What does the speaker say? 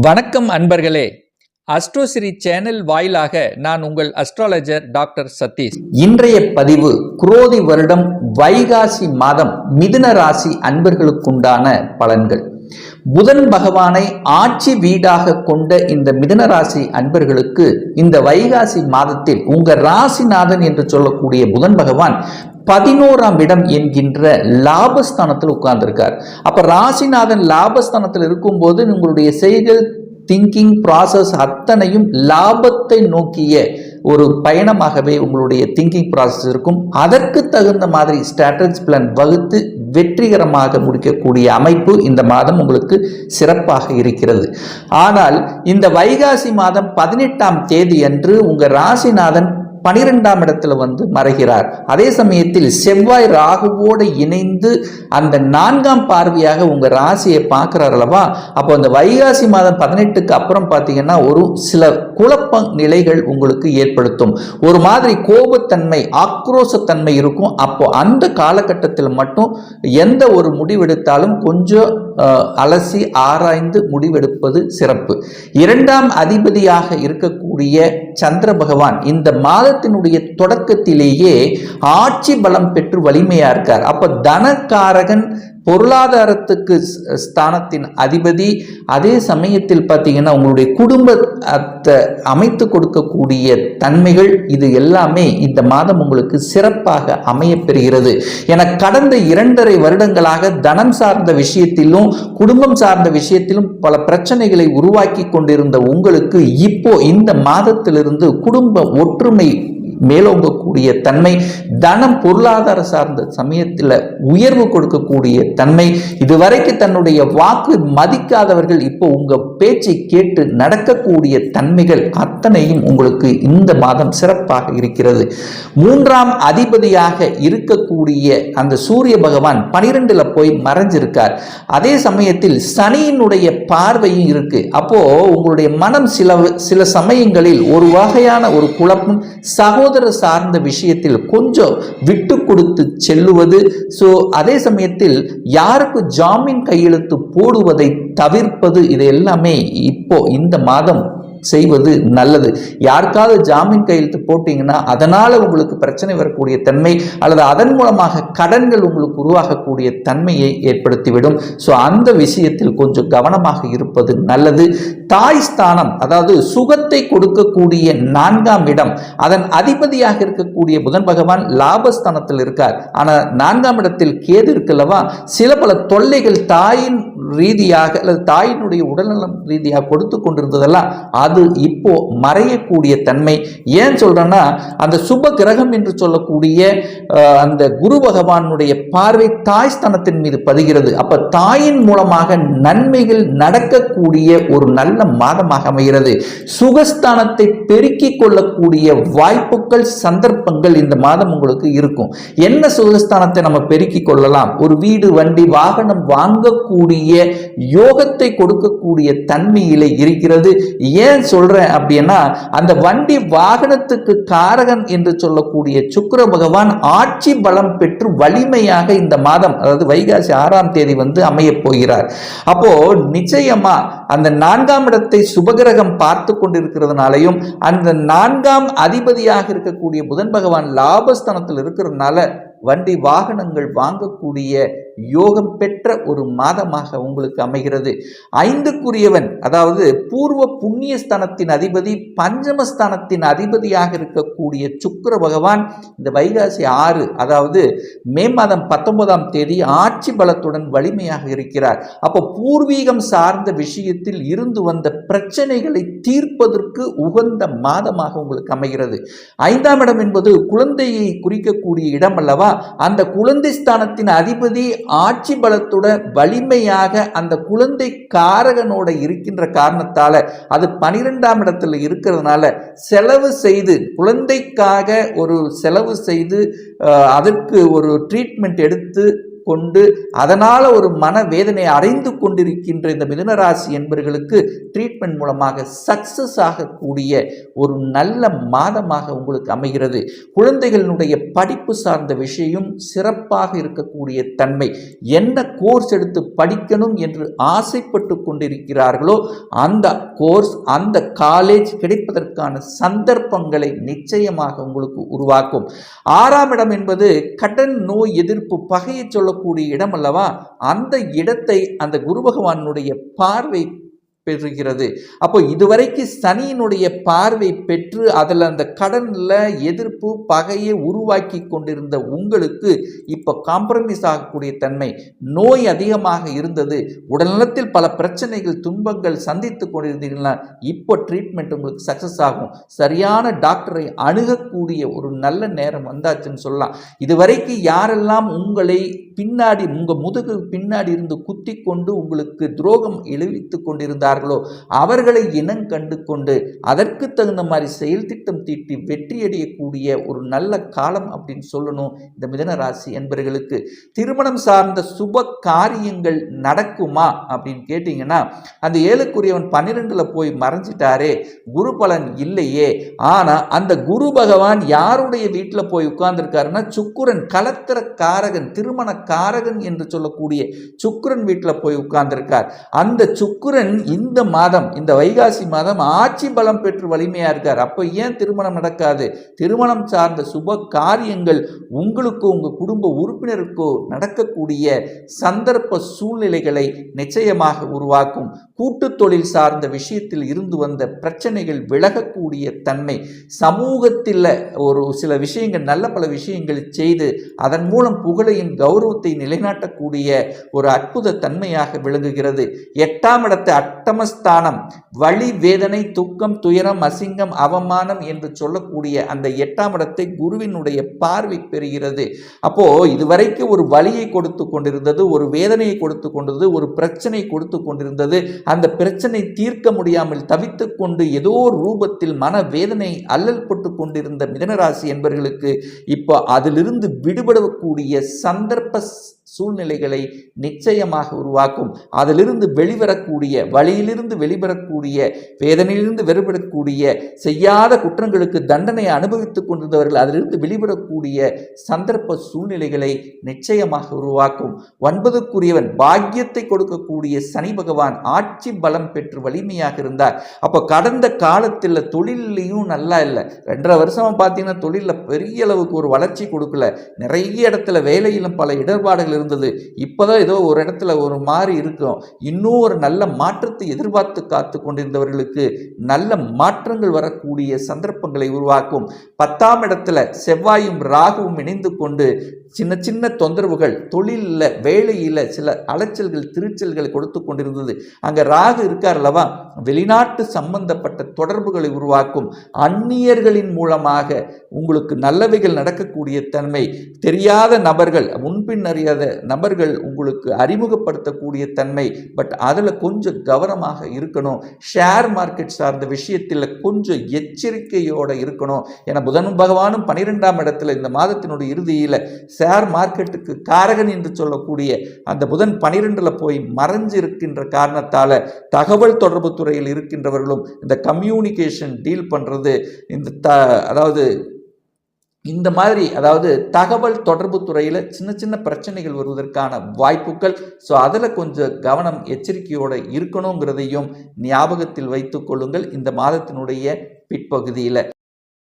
வணக்கம் அன்பர்களே. அஸ்ட்ரோசிரி சேனல் வாயிலாக நான் உங்கள் அஸ்ட்ராலஜர் டாக்டர் சதீஷ். இன்றைய பதிவு குரோதி வருடம் வைகாசி மாதம் மிதுன ராசி அன்பர்களுக்குண்டான பலன்கள். புதன் பகவானை ஆட்சி வீடாக கொண்ட இந்த மிதுன ராசி அன்பர்களுக்கு இந்த வைகாசி மாதத்தில் உங்க ராசிநாதன் என்று சொல்லக்கூடிய புதன் பகவான் 11ஆம் இடம் என்கின்ற லாபஸ்தானத்தில் உட்கார்ந்திருக்கார். அப்ப ராசிநாதன் லாபஸ்தானத்தில் இருக்கும்போது உங்களுடைய செயல், திங்கிங் ப்ராசஸ் அத்தனையும் லாபத்தை நோக்கிய ஒரு பயணமாகவே உங்களுடைய திங்கிங் ப்ராசஸ் இருக்கும். அதற்கு தகுந்த மாதிரி ஸ்ட்ராட்டஜி பிளான் வகுத்து வெற்றிகரமாக முடிக்கக்கூடிய அமைப்பு இந்த மாதம் உங்களுக்கு சிறப்பாக இருக்கிறது. ஆனால் இந்த வைகாசி மாதம் 18ஆம் தேதி அன்று உங்க ராசிநாதன் 12ஆம் இடத்துல மறைகிறார். அதே சமயத்தில் செவ்வாய் ராகுவோடு இணைந்து அந்த 4ஆம் பார்வையாக உங்க ராசியை பார்க்கிறார் அல்லவா. அப்போ அந்த வைகாசி மாதம் 18க்கு அப்புறம் பார்த்தீங்கன்னா ஒரு சில குழப்ப நிலைகள் உங்களுக்கு ஏற்படுத்தும். ஒரு மாதிரி கோபத்தன்மை, ஆக்ரோஷத்தன்மை இருக்கும். அப்போ அந்த காலகட்டத்தில் மட்டும் எந்த ஒரு முடிவெடுத்தாலும் கொஞ்சம் அலசி ஆராய்ந்து முடிவெடுப்பது சிறப்பு. 2ஆம் அதிபதியாக இருக்கக்கூடிய சந்திர பகவான் இந்த மாதத்தினுடைய தொடக்கத்திலேயே ஆட்சி பலம் பெற்று வலிமையா இருக்கார். அப்ப தனக்காரகன், பொருளாதாரத்துக்கு ஸ்தானத்தின் அதிபதி, அதே சமயத்தில் பார்த்தீங்கன்னா உங்களுடைய குடும்பத்தை அமைத்து கொடுக்கக்கூடிய தன்மைகள், இது எல்லாமே இந்த மாதம் உங்களுக்கு சிறப்பாக அமையப்பெறுகிறது. என கடந்த 2.5 வருடங்களாக தனம் சார்ந்த விஷயத்திலும் குடும்பம் சார்ந்த விஷயத்திலும் பல பிரச்சனைகளை உருவாக்கி கொண்டிருந்த உங்களுக்கு இப்போ இந்த மாதத்திலிருந்து குடும்ப ஒற்றுமை மேலோங்கக்கூடிய தன்மை, தனம் பொருளாதார சார்ந்த சமயத்தில் உயர்வு கொடுக்கக்கூடிய தன்மை, இதுவரைக்கு தன்னுடைய வாக்கு மதிக்காதவர்கள் இப்போ உங்க பேச்சை கேட்டு நடக்கக்கூடிய தன்மைகள் அத்தனையும் உங்களுக்கு இந்த மாதம் சிறப்பாக இருக்கிறது. 3ஆம் அதிபதியாக இருக்கக்கூடிய அந்த சூரிய பகவான் 12ல போய் மறைஞ்சிருக்கார். அதே சமயத்தில் சனியினுடைய பார்வையும் இருக்கு. அப்போ உங்களுடைய மனம் சில சமயங்களில் ஒரு வகையான ஒரு குழப்பம், சகோதர சார்ந்த விஷயத்தில் கொஞ்சம் விட்டு கொடுத்து செல்லுவது. அதே சமயத்தில் யாருக்கு ஜாமீன் கையெழுத்து போடுவதை தவிர்ப்பது, இது எல்லாமே இப்போ இந்த மாதம் செய்வது நல்லது. யாருக்காவது ஜாமீன் கையெழுத்து போட்டீங்கன்னா அதனால உங்களுக்கு பிரச்சனை வரக்கூடிய தன்மை அல்லது அதன் மூலமாக கடன்கள் உங்களுக்கு உருவாகக்கூடிய தன்மையை ஏற்படுத்திவிடும். அந்த விஷயத்தில் கொஞ்சம் கவனமாக இருப்பது நல்லது. தாய் ஸ்தானம், அதாவது சுகத்தை கொடுக்கக்கூடிய 4ஆம் இடம், அதன் அதிபதியாக இருக்கக்கூடிய புதன் பகவான் லாபஸ்தானத்தில் இருக்கார். ஆனால் 4ஆம் இடத்தில் கேது இருக்குல்லவா, சில பல தொல்லைகள் தாயின் ரீதியாக அல்லது தாயினுடைய உடல்நலம் ரீதியாக கொடுத்து கொண்டிருந்ததெல்லாம் அது இப்போ மறையக்கூடிய தன்மை. ஏன் சொல்றேன்னா, அந்த சுப கிரகம் என்று சொல்லக்கூடிய அந்த குரு பகவானுடைய பார்வை தாய் ஸ்தானத்தின் மீது பதிகிறது. அப்ப தாயின் மூலமாக நன்மைகள் நடக்கக்கூடிய ஒரு நல்ல மாதமாக அமைகிறது. சுகஸ்தானத்தை பெருக்கிக் கொள்ளக்கூடிய வாய்ப்புகள், சந்தர்ப்பங்கள் இந்த மாதம் உங்களுக்கு இருக்கும். என்ன சுகஸ்தானத்தை நம்ம பெருக்கிக் கொள்ளலாம்? ஒரு வீடு, வண்டி, வாகனம் வாங்கக்கூடிய யோகத்தை கொடுக்கக்கூடிய தன்மையிலே இருக்கிறது. ஏன் சொல்றேன் அப்படின்னா, அந்த வண்டி வாகனத்துக்கு காரகன் என்று சொல்லக்கூடிய சுக்கிர பகவான் ஆட்சி பலம் பெற்று வலிமையாக இந்த மாதம், அதாவது வைகாசி 6ஆம் தேதி அமைய போகிறார். அப்போ நிச்சயமா அந்த 4ஆம் இடத்தை சுபகிரகம் பார்த்து கொண்டிருக்கிறதுனாலையும் அந்த 4ஆம் அதிபதியாக இருக்கக்கூடிய புதன் பகவான் லாபஸ்தானத்தில் இருக்கிறதுனால வண்டி வாகனங்கள் வாங்கக்கூடிய யோகம் பெற்ற ஒரு மாதமாக உங்களுக்கு அமைகிறது. 5க்குரியவன், அதாவது பூர்வ புண்ணிய ஸ்தானத்தின் அதிபதி, பஞ்சமஸ்தானத்தின் அதிபதியாக இருக்கக்கூடிய சுக்கிர பகவான் இந்த வைகாசி 6, அதாவது மே மாதம் 19ஆம் தேதி ஆட்சி பலத்துடன் வலிமையாக இருக்கிறார். அப்போ பூர்வீகம் சார்ந்த விஷயத்தில் இருந்து வந்த பிரச்சனைகளை தீர்ப்பதற்கு உகந்த மாதமாக உங்களுக்கு அமைகிறது. 5ஆம் இடம் என்பது குழந்தையை குறிக்கக்கூடிய இடம் அல்லவா. அந்த குழந்தை ஸ்தானத்தின் அதிபதி ஆட்சி பலத்தோட வலிமையாக அந்த குழந்தை காரகனோட இருக்கின்ற காரணத்தால, அது 12ஆம் இடத்துல இருக்கிறதுனால செலவு செய்து, குழந்தைக்காக ஒரு செலவு செய்து அதற்கு ஒரு ட்ரீட்மெண்ட் எடுத்து கொண்டு அதனால் ஒரு மனவேதனை அடைந்து கொண்டிருக்கின்ற இந்த மிதுனராசி என்பவர்களுக்கு ட்ரீட்மெண்ட் மூலமாக சக்சஸ் ஆகக்கூடிய ஒரு நல்ல மாதமாக உங்களுக்கு அமைகிறது. குழந்தைகளுடைய படிப்பு சார்ந்த விஷயம் சிறப்பாக இருக்கக்கூடிய தன்மை. என்ன கோர்ஸ் எடுத்து படிக்கணும் என்று ஆசைப்பட்டு கொண்டிருக்கிறார்களோ அந்த கோர்ஸ், அந்த காலேஜ் கிடைப்பதற்கான சந்தர்ப்பங்களை நிச்சயமாக உங்களுக்கு உருவாக்கும். 6ஆம் இடம் என்பது கடன், நோய் எதிர்ப்பு, பகையை சொல்லக்கூடிய இடம் அல்லவா? அந்த இடத்தை அந்த குரு பகவானுடைய பார்வை பெறுகிறது. அப்போ இதுவரைக்கு சனியினுடைய பார்வை பெற்று அதில் அந்த கடனில் எதிர்ப்பு, பகையை உருவாக்கி கொண்டிருந்த உங்களுக்கு இப்போ காம்ப்ரமைஸ் ஆகக்கூடிய தன்மை. நோய் அதிகமாக இருந்தது, உடல்நலத்தில் பல பிரச்சனைகள், துன்பங்கள் சந்தித்து கொண்டிருந்தீங்கன்னா இப்போ ட்ரீட்மெண்ட் உங்களுக்கு சக்சஸ் ஆகும். சரியான டாக்டரை அணுகக்கூடிய ஒரு நல்ல நேரம் வந்தாச்சுன்னு சொல்லலாம். இதுவரைக்கு யாரெல்லாம் உங்களை பின்னாடி, உங்கள் முதுகு பின்னாடி இருந்து குத்தி கொண்டு உங்களுக்கு துரோகம் எழுவித்து கொண்டிருந்தார் அவர்களை இனம் கண்டு கொண்டு அதற்கு தகுந்த மாதிரி செயல் திட்டம் தீட்டி வெற்றியடையக்கூடிய ஒரு நல்ல காலம் அப்படின்னு சொல்லணும். இந்த மிதுன ராசி என்பவர்களுக்கு திருமணம் சார்ந்த சுப காரியங்கள் நடக்குமா அப்படின்னு கேட்டீங்கன்னா, அந்த 7க்குரியவன் 12ல் போய் மறைஞ்சிட்டாரே, குரு பலன் இல்லையே. ஆனா அந்த குரு பகவான் யாருடைய வீட்டில் போய் உட்கார்ந்துருக்காருன்னா, சுக்கிரன், கலத்திர காரகன், திருமண காரகன் என்று சொல்லக்கூடிய சுக்கிரன் வீட்டில் போய் உட்கார்ந்துருக்கார். அந்த சுக்கிரன் இந்த மாதம், இந்த வைகாசி மாதம் ஆட்சி பலம் பெற்று வலிமையா இருக்கார். அப்போ ஏன் திருமணம் நடக்காது? திருமணம் சார்ந்த சுப காரியங்கள் உங்களுக்கோ உங்க குடும்ப உறுப்பினருக்கோ நடக்கக்கூடிய சந்தர்ப்ப சூழ்நிலைகளை நிச்சயமாக உருவாக்கும். கூட்டு தொழில் சார்ந்த விஷயத்தில் இருந்து வந்த பிரச்சனைகள் விலகக்கூடிய தன்மை, சமூகத்தில் ஒரு சில விஷயங்கள், நல்ல பல விஷயங்கள் செய்து அதன் மூலம் புகழையும் கௌரவத்தை நிலைநாட்டக்கூடிய ஒரு அற்புத தன்மையாக விளங்குகிறது. 8ஆம் இடத்தை அட்டமஸ்தானம், வலி, வேதனை, துக்கம், துயரம், அசிங்கம், அவமானம் என்று சொல்லக்கூடிய அந்த 8ஆம் இடத்தை குருவினுடைய பார்வை பெறுகிறது. அப்போ இதுவரைக்கும் ஒரு வலியை கொடுத்து கொண்டிருந்தது, ஒரு வேதனையை கொடுத்து கொண்டிருந்தது, ஒரு பிரச்சனை கொடுத்து கொண்டிருந்தது. அந்த பிரச்சனை தீர்க்க முடியாமல் தவித்து கொண்டு ஏதோ ரூபத்தில் மனவேதனை அல்லல் பட்டு கொண்டிருந்த மிதுனராசி என்பவர்களுக்கு இப்போ அதிலிருந்து விடுபடக்கூடிய சந்தர்ப்ப சூழ்நிலைகளை நிச்சயமாக உருவாக்கும். அதிலிருந்து வெளிவரக்கூடிய, வழியிலிருந்து வெளிவரக்கூடிய, வேதனையிலிருந்து வெளிவரக்கூடிய, செய்யாத குற்றங்களுக்கு தண்டனை அனுபவித்துக் கொண்டிருந்தவர்கள் அதிலிருந்து வெளிவரக்கூடிய சந்தர்ப்ப சூழ்நிலைகளை நிச்சயமாக உருவாக்கும். 9க்குரியவன் பாக்கியத்தை கொடுக்கக்கூடிய சனி பகவான் ஆட்சி பலம் பெற்று வலிமையாக இருந்தார். அப்போ கடந்த காலத்தில் தொழிலையும் நல்லா இல்லை, 2.5 வருஷமா பார்த்தீங்கன்னா தொழிலில் பெரிய அளவுக்கு ஒரு வளர்ச்சி கொடுக்கல, நிறைய இடத்துல வேலையிலும் பல இடர்பாடுகள் இருந்தது. இப்போதான் ஏதோ ஒரு இடத்துல ஒரு மாறி இருக்கும். இன்னும் ஒரு நல்ல மாற்றத்தை எதிர்பார்த்து காத்து கொண்டிருந்தவர்களுக்கு நல்ல மாற்றங்கள் வரக்கூடிய சந்தர்ப்பங்களை உருவாக்கும். 10ஆம் இடத்துல செவ்வாயும் ராகுவும் இணைந்து கொண்டு சின்ன சின்ன தொந்தரவுகள், தொழிலில், வேலையில் சில அலைச்சல்கள், திருச்சல்களை கொடுத்து கொண்டிருந்தது. அங்கே ராகு இருக்கார் அல்லவா, வெளிநாட்டு சம்பந்தப்பட்ட தொடர்புகளை உருவாக்கும். அந்நியர்களின் மூலமாக உங்களுக்கு நல்லவைகள் நடக்கக்கூடிய தன்மை, தெரியாத நபர்கள், முன்பின் அறியாத நபர்கள் உங்களுக்கு அறிமுகப்படுத்தக்கூடிய தன்மை. பட் அதில் கொஞ்சம் கவனமாக இருக்கணும். ஷேர் மார்க்கெட் சார்ந்த விஷயத்தில் கொஞ்சம் எச்சரிக்கையோடு இருக்கணும். ஏன்னா புதன் பகவானும் 12ஆம் இடத்துல இந்த மாதத்தினுடைய இறுதியில் ஷேர் மார்க்கெட்டுக்கு காரகன் என்று சொல்லக்கூடிய அந்த புதன் 12ல் போய் மறைஞ்சு இருக்கின்ற காரணத்தால் தகவல் தொடர்பு துறையில் இருக்கின்றவர்களும் இந்த கம்யூனிகேஷன் டீல் பண்ணுறது, இந்த மாதிரி தகவல் தொடர்பு துறையில் சின்ன சின்ன பிரச்சனைகள் வருவதற்கான வாய்ப்புகள். ஸோ அதில் கொஞ்சம் கவனம், எச்சரிக்கையோடு இருக்கணுங்கிறதையும் ஞாபகத்தில் வைத்துக் கொள்ளுங்கள் இந்த மாதத்தினுடைய பிற்பகுதியில்.